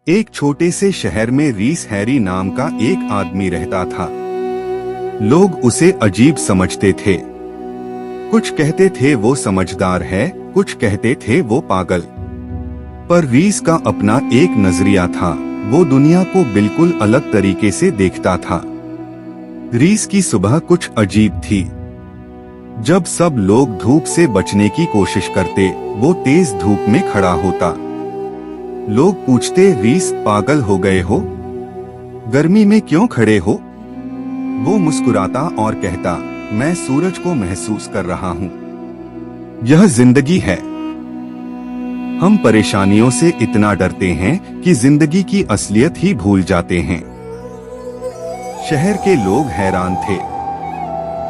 एक छोटे से शहर में रीस हैरी नाम का एक आदमी रहता था। लोग उसे अजीब समझते थे। कुछ कहते थे वो समझदार है, कुछ कहते थे वो पागल। पर रीस का अपना एक नजरिया था। वो दुनिया को बिल्कुल अलग तरीके से देखता था। रीस की सुबह कुछ अजीब थी। जब सब लोग धूप से बचने की कोशिश करते, वो तेज धूप में खड़ा होता। लोग पूछते, रीस पागल हो गए हो? गर्मी में क्यों खड़े हो? वो मुस्कुराता और कहता, मैं सूरज को महसूस कर रहा हूँ। यह जिंदगी है। हम परेशानियों से इतना डरते हैं कि जिंदगी की असलियत ही भूल जाते हैं। शहर के लोग हैरान थे।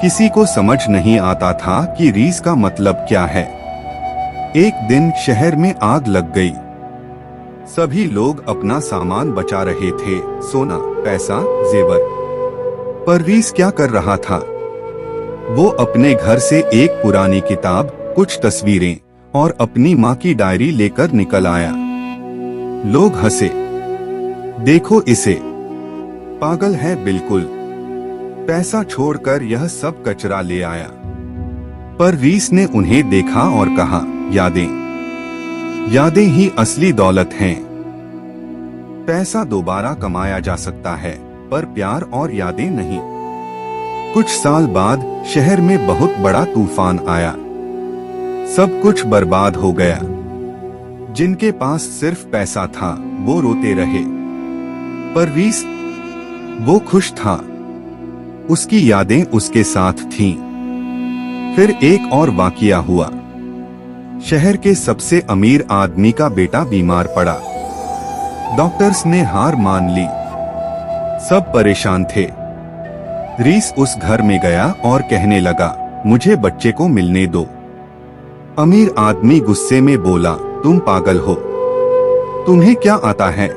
किसी को समझ नहीं आता था कि रीस का मतलब क्या है। एक दिन शहर में आग लग गई। सभी लोग अपना सामान बचा रहे थे, सोना, पैसा, जेवर। पर रीस क्या कर रहा था? वो अपने घर से एक पुरानी किताब, कुछ तस्वीरें और अपनी माँ की डायरी लेकर निकल आया। लोग हंसे, देखो इसे, पागल है बिल्कुल। पैसा छोड़कर यह सब कचरा ले आया। पर रीस ने उन्हें देखा और कहा, यादें ही असली दौलत हैं। पैसा दोबारा कमाया जा सकता है, पर प्यार और यादें नहीं। कुछ साल बाद शहर में बहुत बड़ा तूफान आया। सब कुछ बर्बाद हो गया। जिनके पास सिर्फ पैसा था, वो रोते रहे। पर रीस, वो खुश था। उसकी यादें उसके साथ थीं। फिर एक और वाकया हुआ। शहर के सबसे अमीर आदमी का बेटा बीमार पड़ा। डॉक्टर्स ने हार मान ली। सब परेशान थे। रीस उस घर में गया और कहने लगा, मुझे बच्चे को मिलने दो। अमीर आदमी गुस्से में बोला, तुम पागल हो, तुम्हें क्या आता है?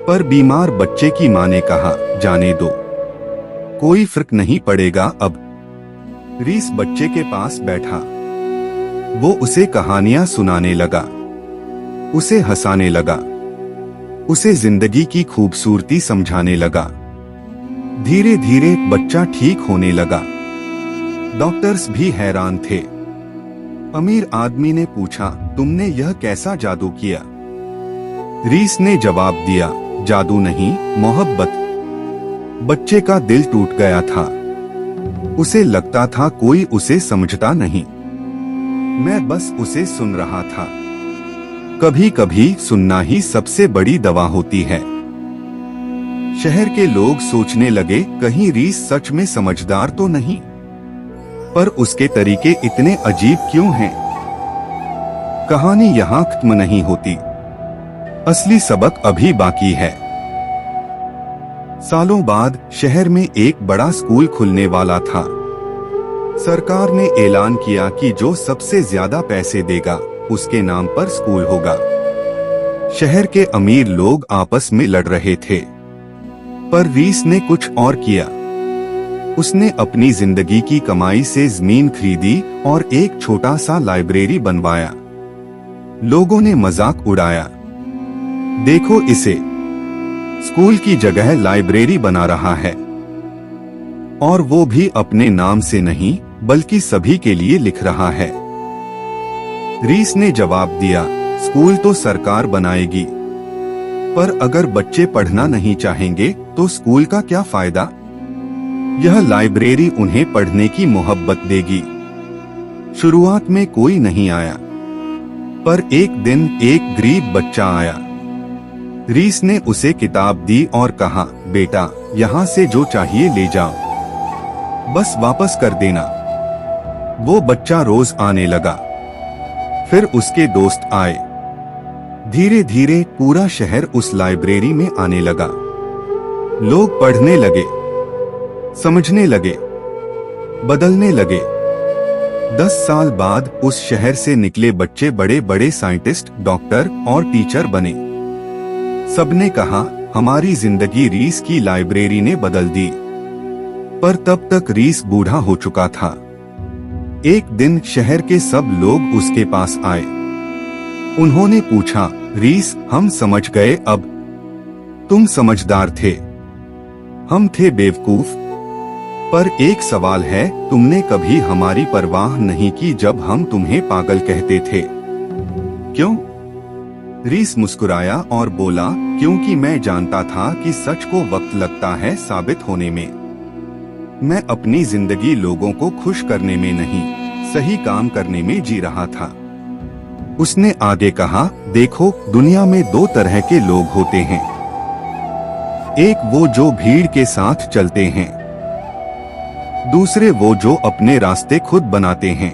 पर बीमार बच्चे की मां ने कहा, जाने दो, कोई फर्क नहीं पड़ेगा अब। रीस बच्चे के पास बैठा। वो उसे कहानियां सुनाने लगा, उसे हंसाने लगा, उसे जिंदगी की खूबसूरती समझाने लगा। धीरे धीरे बच्चा ठीक होने लगा। डॉक्टर्स भी हैरान थे। अमीर आदमी ने पूछा, तुमने यह कैसा जादू किया? रीस ने जवाब दिया, जादू नहीं, मोहब्बत। बच्चे का दिल टूट गया था। उसे लगता था कोई उसे समझता नहीं। मैं बस उसे सुन रहा था। कभी कभी सुनना ही सबसे बड़ी दवा होती है। शहर के लोग सोचने लगे, कहीं रीस सच में समझदार तो नहीं? पर उसके तरीके इतने अजीब क्यों हैं? कहानी यहाँ खत्म नहीं होती। असली सबक अभी बाकी है। सालों बाद शहर में एक बड़ा स्कूल खुलने वाला था। सरकार ने ऐलान किया कि जो सबसे ज्यादा पैसे देगा, उसके नाम पर स्कूल होगा। शहर के अमीर लोग आपस में लड़ रहे थे। पर रीस ने कुछ और किया। उसने अपनी जिंदगी की कमाई से जमीन खरीदी और एक छोटा सा लाइब्रेरी बनवाया। लोगों ने मजाक उड़ाया, देखो इसे, स्कूल की जगह लाइब्रेरी बना रहा है। और वो भी अपने नाम से नहीं, बल्कि सभी के लिए लिख रहा है। रीस ने जवाब दिया, स्कूल तो सरकार बनाएगी, पर अगर बच्चे पढ़ना नहीं चाहेंगे तो स्कूल का क्या फायदा? यह लाइब्रेरी उन्हें पढ़ने की मोहब्बत देगी। शुरुआत में कोई नहीं आया, पर एक दिन एक गरीब बच्चा आया। रीस ने उसे किताब दी और कहा, बेटा, यहाँ से जो चाहिए ले जाओ, बस वापस कर देना। वो बच्चा रोज आने लगा। फिर उसके दोस्त आए। धीरे धीरे पूरा शहर उस लाइब्रेरी में आने लगा। लोग पढ़ने लगे, समझने लगे, बदलने लगे। 10 साल बाद उस शहर से निकले बच्चे बड़े बड़े साइंटिस्ट, डॉक्टर और टीचर बने। सबने कहा, हमारी जिंदगी रीस की लाइब्रेरी ने बदल दी। पर तब तक रीस बूढ़ा हो चुका था। एक दिन शहर के सब लोग उसके पास आए। उन्होंने पूछा, रीस, हम समझ गए अब। तुम समझदार थे, हम थे बेवकूफ। पर एक सवाल है, तुमने कभी हमारी परवाह नहीं की जब हम तुम्हें पागल कहते थे। क्यों? रीस मुस्कुराया और बोला, क्योंकि मैं जानता था कि सच को वक्त लगता है साबित होने में। मैं अपनी जिंदगी लोगों को खुश करने में नहीं, सही काम करने में जी रहा था। उसने आगे कहा, देखो, दुनिया में दो तरह के लोग होते हैं। एक वो जो भीड़ के साथ चलते हैं, दूसरे वो जो अपने रास्ते खुद बनाते हैं।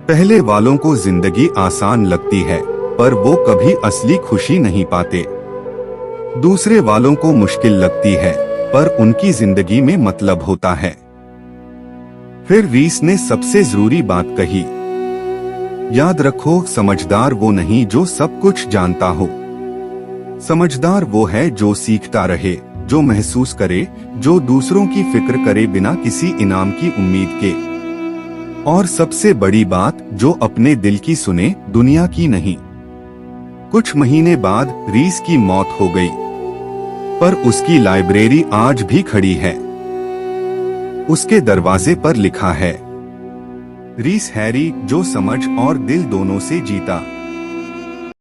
पहले वालों को जिंदगी आसान लगती है, पर वो कभी असली खुशी नहीं पाते। दूसरे वालों को मुश्किल लगती है, पर उनकी जिंदगी में मतलब होता है। फिर रीस ने सबसे जरूरी बात कही, याद रखो, समझदार वो नहीं जो सब कुछ जानता हो। समझदार वो है जो सीखता रहे, जो महसूस करे, जो दूसरों की फिक्र करे बिना किसी इनाम की उम्मीद के। और सबसे बड़ी बात, जो अपने दिल की सुने, दुनिया की नहीं। कुछ महीने बाद रीस की मौत हो गई, पर उसकी लाइब्रेरी आज भी खड़ी है। उसके दरवाजे पर लिखा है, रीस हैरी, जो समझ और दिल दोनों से जीता।